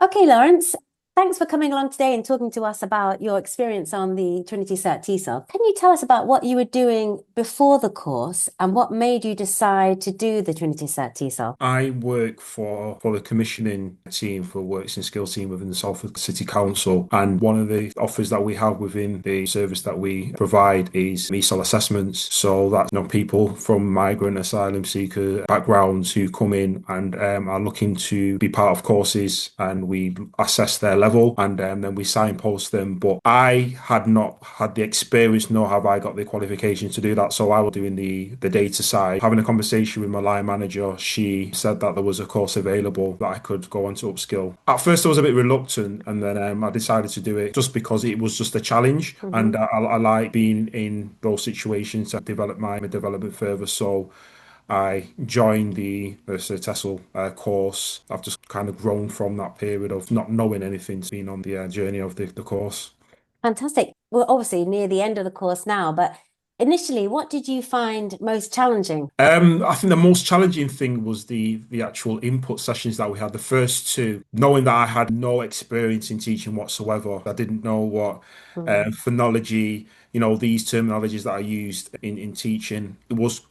Okay, Laurence, thanks for coming along today and talking to us about your experience on the Trinity CertTESOL. Can you tell us about what you were doing before the course and what made you decide to do the Trinity CertTESOL? I work for the commissioning team for Works and Skills team within the Salford City Council, and one of the offers that we have within the service that we provide is ESOL assessments. So that people from migrant asylum seeker backgrounds who come in and are looking to be part of courses, and we assess their level, and then we signpost them. But I had not had the experience, nor have I got the qualifications to do that. So I was doing the data side, having a conversation with my line manager. She said that there was a course available that I could go on to upskill. At first, I was a bit reluctant, and then I decided to do it just because it was just a challenge, and Hmm. I like being in those situations to develop my development further. So I joined the CertTESOL course. I've just kind of grown from that period of not knowing anything to being on the journey of the course. Fantastic. We're obviously near the end of the course now, but initially, what did you find most challenging? I think the most challenging thing was the actual input sessions that we had. The first two, knowing that I had no experience in teaching whatsoever, I didn't know what Mm. phonology, these terminologies that I used in teaching. It was,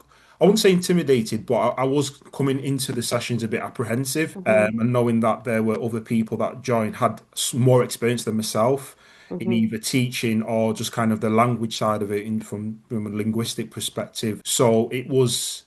I wouldn't say intimidated, but I was coming into the sessions a bit apprehensive, Hmm. and knowing that there were other people that joined had more experience than myself in Hmm. either teaching or just kind of the language side of it from a linguistic perspective. So it was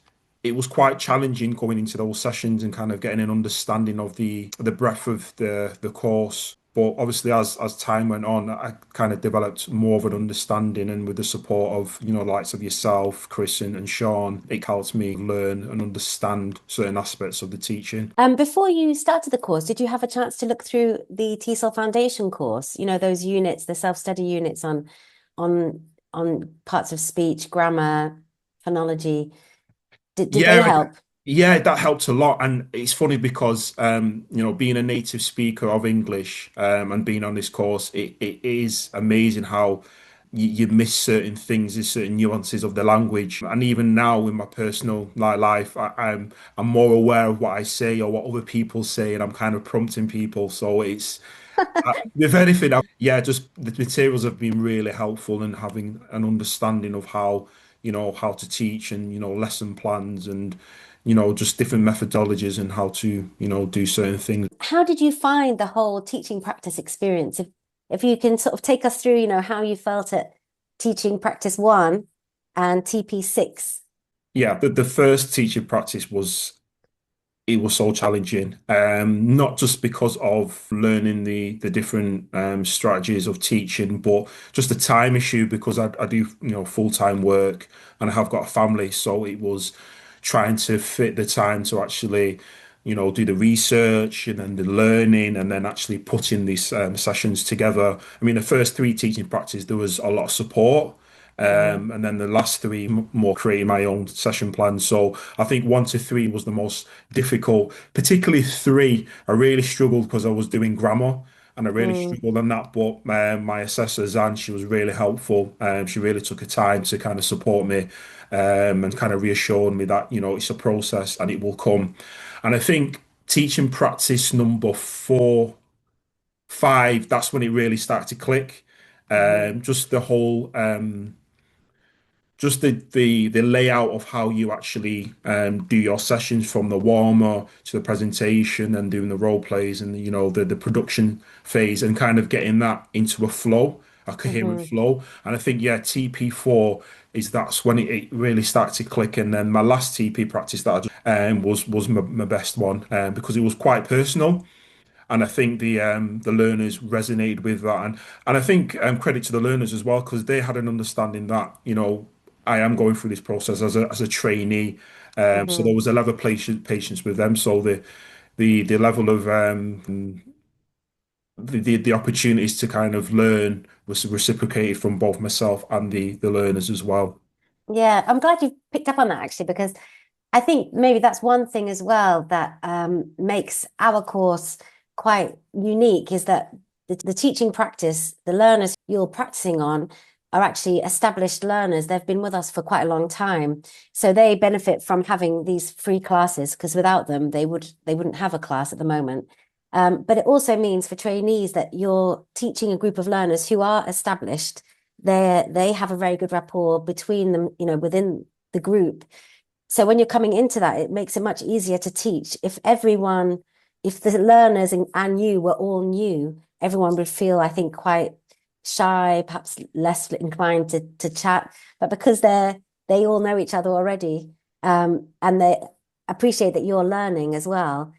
quite challenging going into those sessions and kind of getting an understanding of the breadth of the course. But obviously, as time went on, I kind of developed more of an understanding, and with the support of likes of yourself, Chris, and Sean, it helped me learn and understand certain aspects of the teaching. Before you started the course, did you have a chance to look through the TESOL Foundation course? You know, those units, the self-study units on parts of speech, grammar, phonology. Did they Yeah, help? yeah, that helped a lot. And it's funny because being a native speaker of English and being on this course, it is amazing how you miss certain things, there's certain nuances of the language. And even now in my personal life, I'm more aware of what I say or what other people say, and I'm kind of prompting people. So it's with anything, yeah, just the materials have been really helpful in having an understanding of how to teach, and lesson plans, and just different methodologies and how to do certain things. How did you find the whole teaching practice experience? If you can sort of take us through, how you felt at teaching practice one and TP6. Yeah, the first teaching practice it was so challenging. Not just because of learning the different strategies of teaching, but just the time issue, because I do full-time work and I have got a family, so it was trying to fit the time to actually do the research and then the learning, and then actually putting these sessions together. I mean, the first three teaching practice there was a lot of support. Mhm. And then the last three more creating my own session plans. So I think one to three was the most difficult, particularly three. I really struggled because I was doing grammar, and I really Mm. struggled on that. But my assessor, Zan, she was really helpful. She really took her time to kind of support me, and kind of reassured me that, it's a process and it will come. And I think teaching practice number four, five, that's when it really started to click. Mhm. Just the whole just the layout of how you actually do your sessions, from the warmer to the presentation and doing the role plays, and the production phase, and kind of getting that into a flow, a coherent Mhm. flow. And I think, yeah, TP4 that's when it really started to click. And then my last TP practice that I just, was my best one, because it was quite personal. And I think the learners resonated with that, and I think credit to the learners as well, because they had an understanding that I am going through this process as a trainee, so there Mhm. was a level of patience with them. So the level of the opportunities to kind of learn was reciprocated from both myself and the learners as well. Yeah, I'm glad you picked up on that actually, because I think maybe that's one thing as well that makes our course quite unique is that the teaching practice, the learners you're practicing on are actually established learners. They've been with us for quite a long time. So they benefit from having these free classes because without them, they wouldn't have a class at the moment. But it also means for trainees that you're teaching a group of learners who are established. They have a very good rapport between them, within the group. So when you're coming into that, it makes it much easier to teach. If the learners and you were all new, everyone would feel, I think, quite shy, perhaps less inclined to chat. But because they all know each other already, and they appreciate that you're learning as well,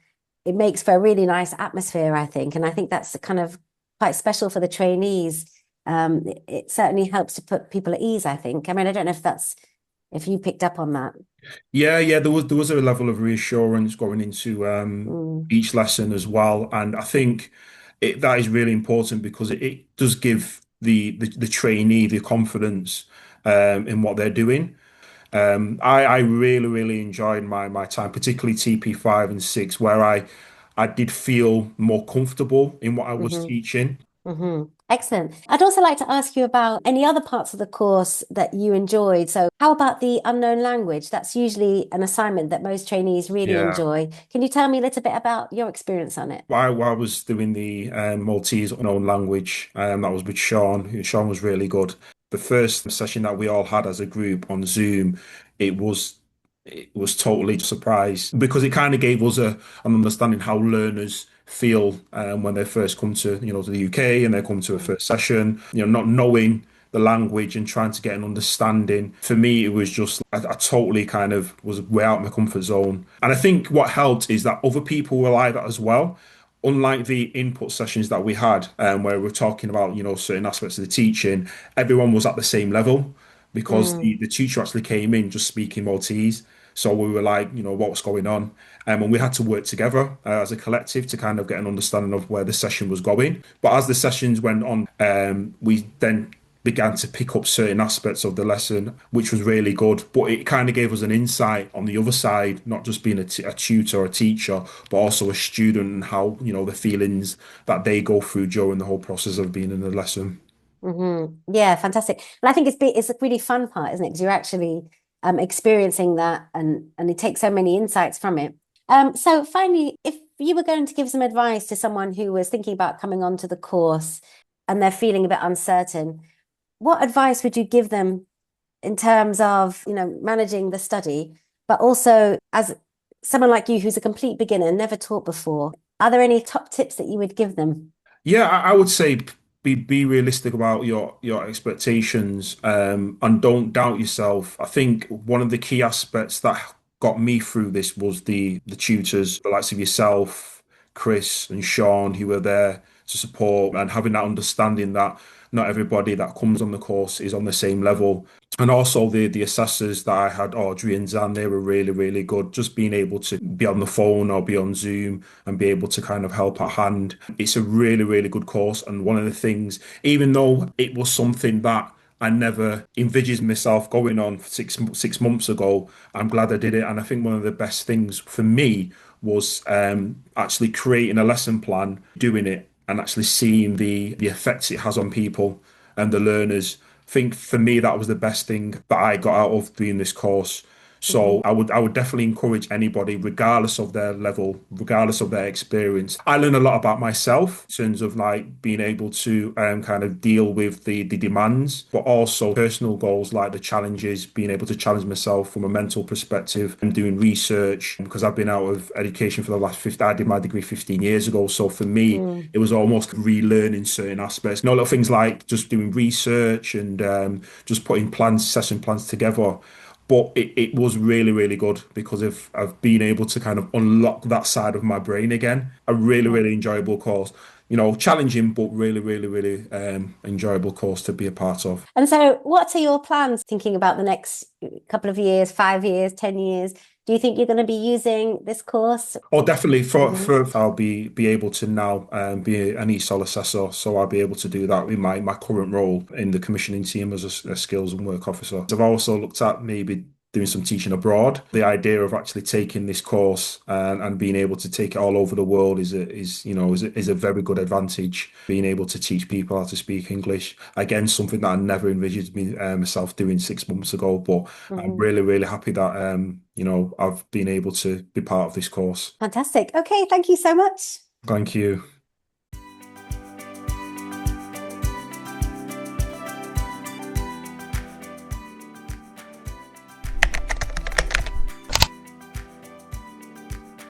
it makes for a really nice atmosphere, I think. And I think that's kind of quite special for the trainees. It certainly helps to put people at ease, I think. I mean, I don't know if you picked up on that. Yeah, there was a level of reassurance going into Mm, each lesson as well, and I think that is really important because it does give the trainee the confidence in what they're doing. I really enjoyed my time, particularly TP5 and 6, where I did feel more comfortable in what I was hmm teaching. Excellent. I'd also like to ask you about any other parts of the course that you enjoyed. So, how about the unknown language? That's usually an assignment that most trainees really Yeah. enjoy. Can you tell me a little bit about your experience on it? While I was doing the Maltese unknown language, that was with Sean. Sean was really good. The first session that we all had as a group on Zoom, it was it was totally surprised because it kind of gave us an understanding how learners feel when they first come to the UK and they come to a Mm, first session, not knowing the language and trying to get an understanding. For me, it was just I totally kind of was way out of my comfort zone. And I think what helped is that other people were like that as well. Unlike the input sessions that we had, where we're talking about, certain aspects of the teaching, everyone was at the same level because mm, the teacher actually came in just speaking Maltese. So we were like, what's going on? And we had to work together as a collective to kind of get an understanding of where the session was going. But as the sessions went on, we then began to pick up certain aspects of the lesson, which was really good. But it kind of gave us an insight on the other side, not just being a tutor or a teacher, but also a student and how, the feelings that they go through during the whole process of being in the lesson. Yeah, fantastic. And I think it's a really fun part, isn't it? Because you're actually experiencing that, and you take so many insights from it. So finally, if you were going to give some advice to someone who was thinking about coming onto the course and they're feeling a bit uncertain, what advice would you give them in terms of, managing the study, but also as someone like you who's a complete beginner, never taught before? Are there any top tips that you would give them? Yeah, I would say be realistic about your expectations, and don't doubt yourself. I think one of the key aspects that got me through this was the tutors, the likes of yourself, Chris and Sean, who were there to support and having that understanding that not everybody that comes on the course is on the same level. And also the assessors that I had, Audrey and Zan, they were really good. Just being able to be on the phone or be on Zoom and be able to kind of help at hand. It's a really good course. And one of the things, even though it was something that I never envisaged myself going on 6 months ago, I'm glad I did it. And I think one of the best things for me was actually creating a lesson plan, doing it, and actually seeing the effects it has on people and the learners. I think for me that was the best thing that I got out of doing this course. So Mhm. I would definitely encourage anybody, regardless of their level, regardless of their experience. I learned a lot about myself in terms of like being able to kind of deal with the demands, but also personal goals like the challenges, being able to challenge myself from a mental perspective and doing research because I've been out of education for the last 50. I did my degree 15 years ago. So for me, Mm. it was almost relearning certain aspects. Little things like just doing research and just putting session plans together. But it was really good because of being able to kind of unlock that side of my brain again. A Yeah. really enjoyable course. Challenging, but really enjoyable course to be a part of. And so, what are your plans thinking about the next couple of years, 5 years, 10 years? Do you think you're going to be using this course? Oh, definitely. For Mhm. for I'll be able to now be an ESOL assessor, so I'll be able to do that in my current role in the commissioning team as a skills and work officer. I've also looked at maybe doing some teaching abroad. The idea of actually taking this course and being able to take it all over the world is a very good advantage. Being able to teach people how to speak English again, something that I never envisioned myself doing 6 months ago. But I'm Mhm. really happy that I've been able to be part of this course. Fantastic. Okay, thank you so much. Thank you.